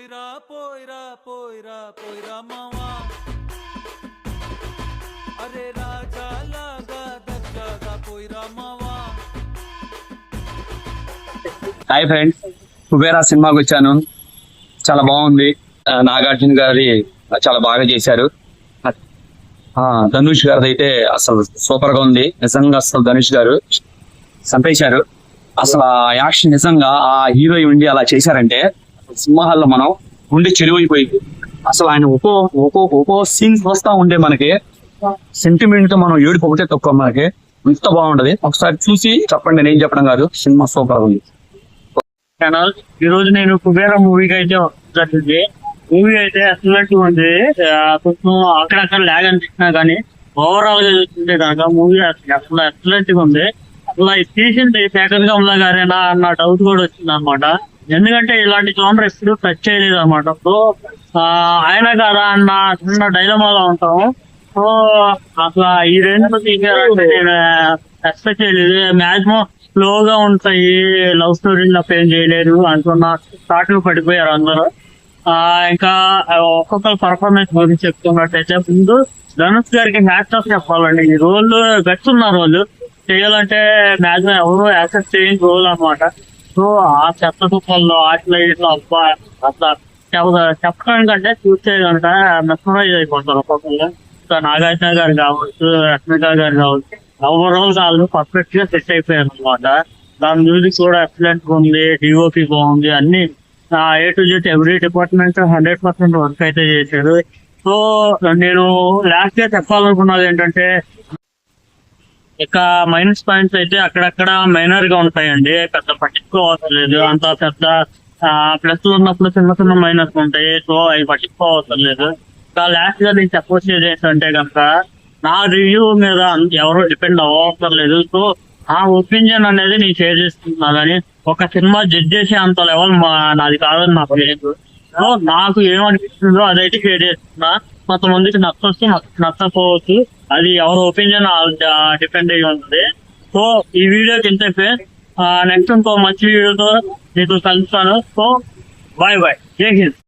పోయిరా పోయిరా పోయిరా పోయిరా మావా అరే రాజా లాగా దర్జాగా పోయిరా మావా. హాయ్ ఫ్రెండ్స్, కుబేరా సినిమాకి వచ్చాను. చాలా బాగుంది. నాగార్జున గారి చాలా బాగా చేశారు. ధనుష్ గారిది అయితే అసలు సూపర్ గా ఉంది. నిజంగా అసలు ధనుష్ గారు చంపేశారు. అసలు ఆ యాక్షన్ నిజంగా ఆ హీరో ఉండి అలా చేశారంటే సింహాల్లో మనం ఉండి చెరువైపోయింది. అసలు ఆయన ఒక్కో సీన్స్ వస్తా ఉండే మనకి సెంటిమెంట్ తో మనం ఏడుపు ఒకటే తక్కువ మనకి ఇంత బాగుంటది. ఒకసారి చూసి చెప్పండి, నేను చెప్పడం కాదు, సినిమా సూపర్ ఉంది. ఈ రోజు నేను కుబేరా మూవీకి అయితే వచ్చింది. మూవీ అయితే ఎక్సలెంట్ ఉంది. కొంచెం అక్కడక్కడ లాగ్ అనిపించినా కానీ ఓవరాల్ గా చూస్తుంటే కనుక మూవీ అసలు ఎక్సలెంట్ గా ఉంది. అసలు తీసింది శేఖర్ కమలా గారేనా అన్న డౌట్ కూడా వచ్చింది అనమాట. ఎందుకంటే ఇలాంటి జోనర్ ఎప్పుడు టచ్ చేయలేదు అనమాట. సో ఆయన కదా అన్న చిన్న డైలమాలో ఉంటాము. సో అసలు ఈ రేంజ్ తీసారంటే నేను ఎక్స్పెక్ట్ చేయలేదు. మాక్సిమం స్లోగా ఉంటాయి, లవ్ స్టోరీ ఏం చేయలేదు అనుకున్న స్టార్ట్ పడిపోయారు అందరూ. ఇంకా ఒక్కొక్కరు పర్ఫార్మెన్స్ గురించి చెప్తున్నట్టయితే ముందు ధనుష్ గారికి హ్యాట్స్ ఆఫ్ చెప్పాలండి. ఈ రోల్ గట్టున్నారు, వాళ్ళు చేయాలంటే మాక్సిమం ఎవరు యాక్సెప్ట్ చేయని రోల్ అనమాట. సో ఆ చెత్త తుప్పల్లో ఆటలు ఇట్లా అబ్బా అట్లా చెప్పడం కంటే చూస్తే కనుక మెస్మరైజ్ అయిపోతారు ఒక్కొక్కరు. నాగార్జున గారు కావచ్చు, రష్మిక గారు కావచ్చు, ఓవరాల్ వాళ్ళు పర్ఫెక్ట్ గా సెట్ అయిపోయారు అనమాట. దాని మ్యూజిక్ కూడా ఎక్సలెంట్ గా ఉంది, డిఓపి బాగుంది, అన్ని A to Z every department 100% work అయితే చేశారు. సో నేను లాస్ట్ గా చెప్పాలనుకున్నది ఏంటంటే ఇక మైనస్ పాయింట్స్ అయితే అక్కడక్కడ మైనర్ గా ఉంటాయండి, పెద్ద పట్టించుకోవసరం లేదు. అంత పెద్ద ప్లస్ ఉన్నప్పుడు చిన్న చిన్న మైనస్ ఉంటాయి. సో అవి పట్టించుకోవసరం లేదు. ఇంకా లాస్ట్ గా నేను చెప్పొచ్చేది ఏంటంటే కనుక నా రివ్యూ మీద ఎవరు డిపెండ్ అవ్వవసరం లేదు. సో ఆ ఒపీనియన్ అనేది నేను షేర్ చేస్తున్నా కానీ ఒక సినిమా జడ్జ్ చేసే అంత లెవెల్ నాది కాదని నాకు లేదు. సో నాకు ఏమనిపిస్తుందో అదైతే షేర్ చేస్తున్నా. కొంతమందికి నచ్చొచ్చు, నచ్చకపోవచ్చు, అది ఎవరి ఒపీనియన్ డిపెండ్ అయ్యి ఉంటుంది. సో ఈ వీడియోకి ఇంతే. నెక్స్ట్ ఇంకో మంచి వీడియోతో మీకు కలుస్తాను. సో బాయ్ బాయ్, జై హింద్.